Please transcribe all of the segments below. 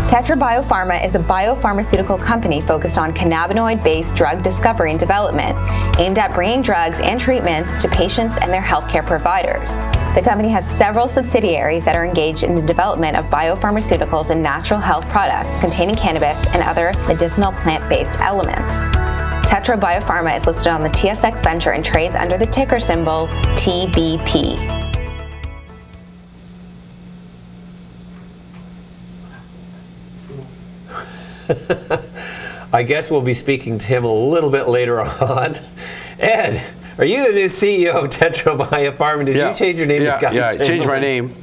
Tetra Bio-Pharma is a biopharmaceutical company focused on cannabinoid-based drug discovery and development, aimed at bringing drugs and treatments to patients and their healthcare providers. The company has several subsidiaries that are engaged in the development of biopharmaceuticals and natural health products containing cannabis and other medicinal plant-based elements. Tetra Bio-Pharma is listed on the TSX Venture and trades under the ticker symbol TBP. I guess we'll be speaking to him a little bit later on. Ed, are you the new CEO of Tetra Bio-Pharma? Did you change your name to Guy Chamberland? Yeah, I changed my name.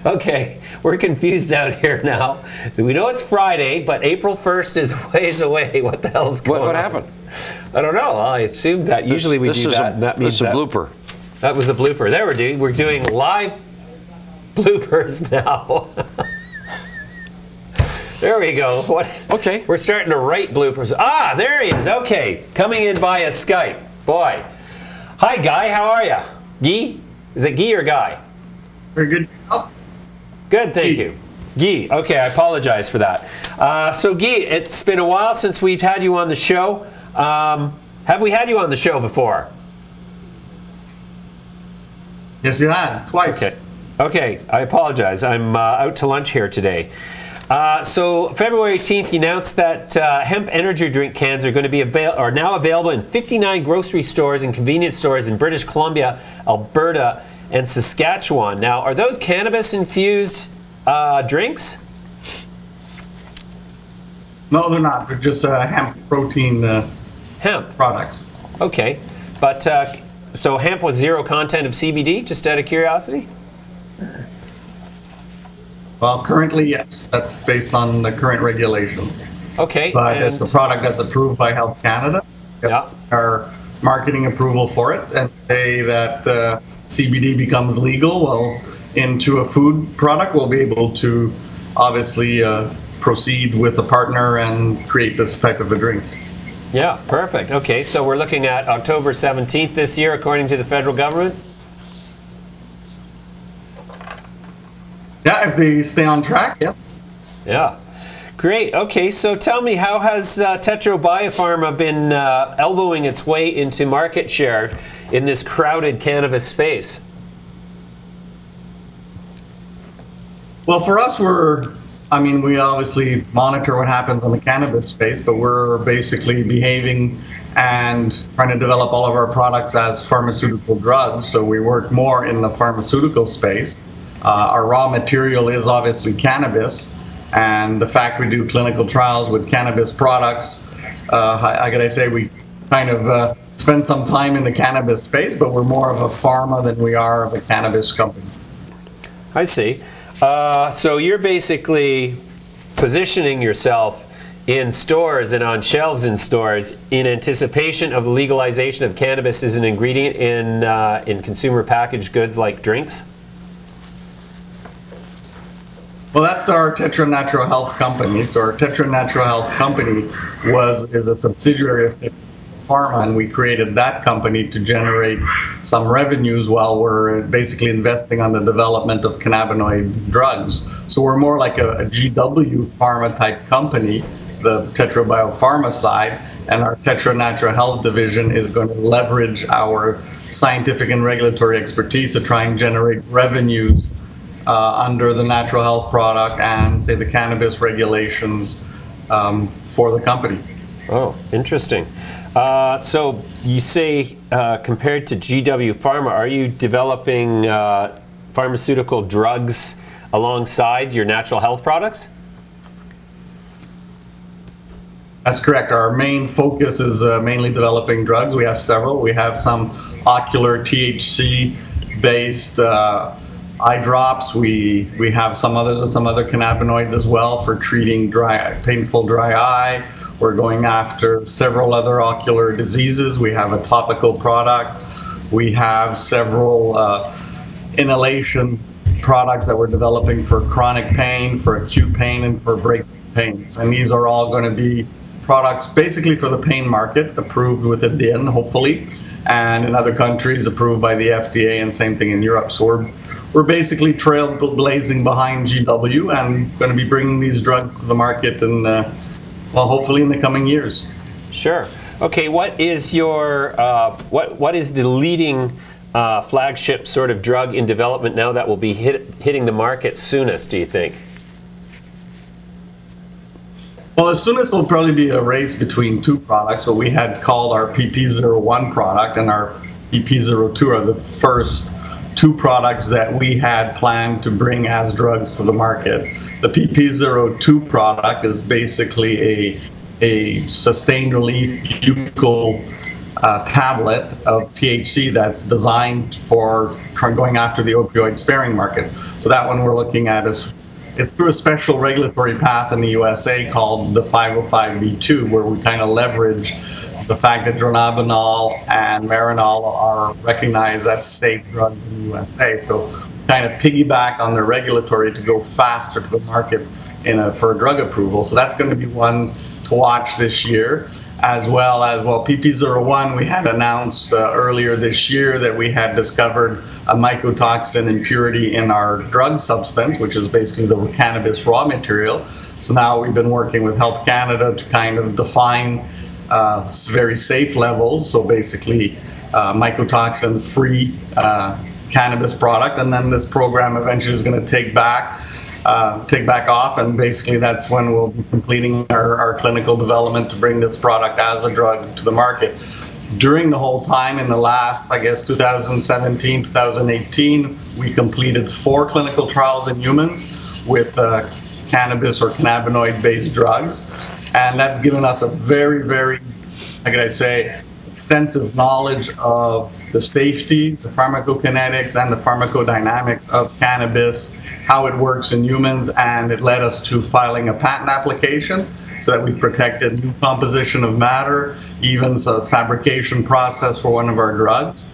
Okay, we're confused out here now. We know it's Friday, but April 1st is ways away. What the hell's going on? What happened? I don't know. I assumed that usually we do that. This is a blooper. That was a blooper. There we're doing live bloopers now. There we go. What? Okay. We're starting to write bloopers. Ah, there he is. Okay. Coming in via Skype. Boy. Hi, Guy. How are you? Guy? Is it Guy or Guy? Very good. Oh. Good, thank you. Guy. Okay, I apologize for that. So, Guy, it's been a while since we've had you on the show. Have we had you on the show before? Yes, you had. Twice. Okay. Okay, I apologize. I'm out to lunch here today. So February 18th, you announced that hemp energy drink cans are going to be now available in 59 grocery stores and convenience stores in British Columbia, Alberta, and Saskatchewan. Now, are those cannabis-infused drinks? No, they're not. They're just hemp protein hemp products. Okay, but so hemp with zero content of CBD, just out of curiosity? Well, currently, yes. That's based on the current regulations. Okay. But it's a product that's approved by Health Canada. Yeah. Our marketing approval for it, and say that CBD becomes legal, well, into a food product, we'll be able to obviously proceed with a partner and create this type of a drink. Yeah, perfect. Okay, so we're looking at October 17th this year, according to the federal government? Yeah, if they stay on track, yes. Yeah. Great. Okay, so tell me, how has Tetra Bio-Pharma been elbowing its way into market share in this crowded cannabis space? Well, for us, we obviously monitor what happens in the cannabis space, but we're basically behaving and trying to develop all of our products as pharmaceutical drugs. So we work more in the pharmaceutical space. Our raw material is obviously cannabis, and the fact we do clinical trials with cannabis products, I gotta say we kind of spend some time in the cannabis space, but we're more of a pharma than we are of a cannabis company. I see. So you're basically positioning yourself in stores and on shelves in stores in anticipation of the legalization of cannabis as an ingredient in consumer packaged goods like drinks? Well, that's our Tetra Natural Health Company. So our Tetra Natural Health Company is a subsidiary of Tetra Pharma, and we created that company to generate some revenues while we're basically investing on the development of cannabinoid drugs. So we're more like a GW Pharma type company, the Tetra Bio-Pharma side, and our Tetra Natural Health division is going to leverage our scientific and regulatory expertise to try and generate revenues under the natural health product and, say, the cannabis regulations for the company. Oh, interesting. So you say compared to GW Pharma, are you developing pharmaceutical drugs alongside your natural health products? That's correct. Our main focus is mainly developing drugs. We have several. We have some ocular THC-based eye drops. We have some other cannabinoids as well for treating painful dry eye. We're going after several other ocular diseases. We have a topical product. We have several inhalation products that we're developing for chronic pain, for acute pain, and for breakthrough pains. And these are all going to be products basically for the pain market, approved with a DIN, hopefully, and in other countries approved by the FDA, and same thing in Europe. So we're basically trailblazing behind GW and going to be bringing these drugs to the market and, well, hopefully in the coming years. Sure. Okay, what is your, what is the leading flagship sort of drug in development now that will be hitting the market soonest, do you think? Well, as soonest will probably be a race between two products. What we had called our PP01 product and our PP02 are the first two products that we had planned to bring as drugs to the market. The PP02 product is basically a sustained relief buccal tablet of THC that's designed for going after the opioid sparing market. So that one we're looking at is it's through a special regulatory path in the USA called the 505(b)(2), where we kind of leverage the fact that dronabinol and marinol are recognized as safe drugs in the USA. So kind of piggyback on the regulatory to go faster to the market for a drug approval. So that's going to be one to watch this year, as well as, well, PP01, we had announced earlier this year that we had discovered a mycotoxin impurity in our drug substance, which is basically the cannabis raw material. So now we've been working with Health Canada to kind of define very safe levels, so basically mycotoxin-free cannabis product, and then this program eventually is going to take back off, and basically that's when we'll be completing our clinical development to bring this product as a drug to the market. During the whole time in the last, I guess, 2017, 2018, we completed 4 clinical trials in humans with cannabis or cannabinoid-based drugs. And that's given us a very, very, how can I say, extensive knowledge of the safety, the pharmacokinetics, and the pharmacodynamics of cannabis, how it works in humans, and it led us to filing a patent application so that we've protected new composition of matter, even a fabrication process for one of our drugs.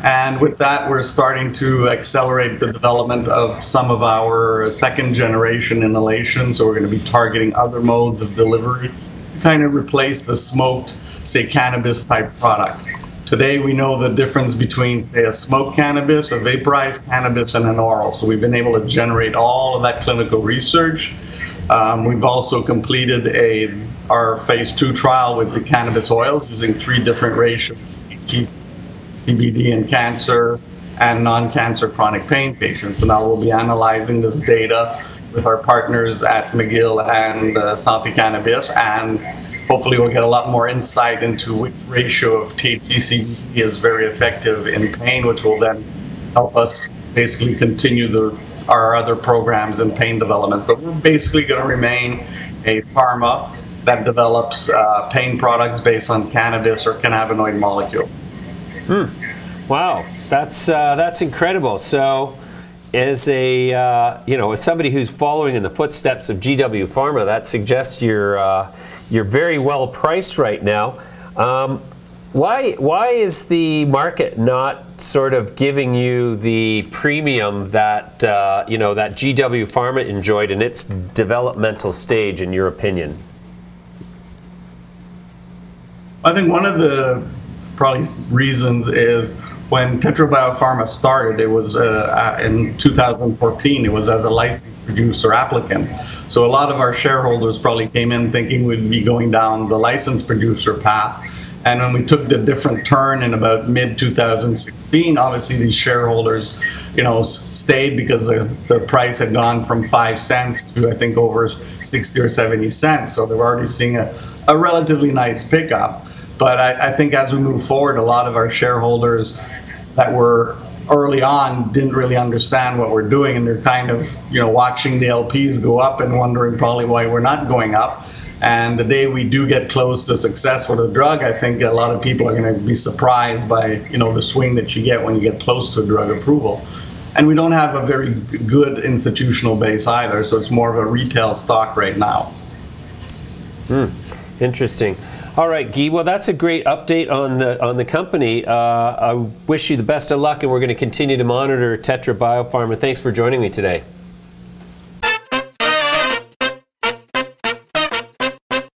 And with that, we're starting to accelerate the development of some of our second generation inhalations. So we're going to be targeting other modes of delivery to kind of replace the smoked, say, cannabis type product. Today, we know the difference between, say, a smoked cannabis, a vaporized cannabis, and an oral. So we've been able to generate all of that clinical research. We've also completed our phase 2 trial with the cannabis oils using 3 different ratios, CBD in cancer and non-cancer chronic pain patients. So now we'll be analyzing this data with our partners at McGill and Santé Cannabis, and hopefully we'll get a lot more insight into which ratio of THC CBD is very effective in pain, which will then help us basically continue our other programs in pain development. But we're basically going to remain a pharma that develops pain products based on cannabis or cannabinoid molecule. Wow, that's incredible. So, as a as somebody who's following in the footsteps of GW Pharma, that suggests you're very well priced right now. Why is the market not sort of giving you the premium that that GW Pharma enjoyed in its developmental stage, in your opinion? I think one of the probably reasons is when Tetra Bio-Pharma started, it was in 2014, it was as a licensed producer applicant. So a lot of our shareholders probably came in thinking we'd be going down the licensed producer path. And when we took the different turn in about mid-2016, obviously these shareholders, stayed because the price had gone from 5 cents to, I think, over 60 or 70 cents. So they were already seeing a relatively nice pickup. But I think as we move forward, a lot of our shareholders that were early on didn't really understand what we're doing, and they're kind of, watching the LPs go up and wondering probably why we're not going up. And the day we do get close to success with a drug, I think a lot of people are going to be surprised by, the swing that you get when you get close to a drug approval. And we don't have a very good institutional base either, so it's more of a retail stock right now. Interesting. All right, Guy. Well, that's a great update on the company. I wish you the best of luck, and we're going to continue to monitor Tetra Bio-Pharma. Thanks for joining me today.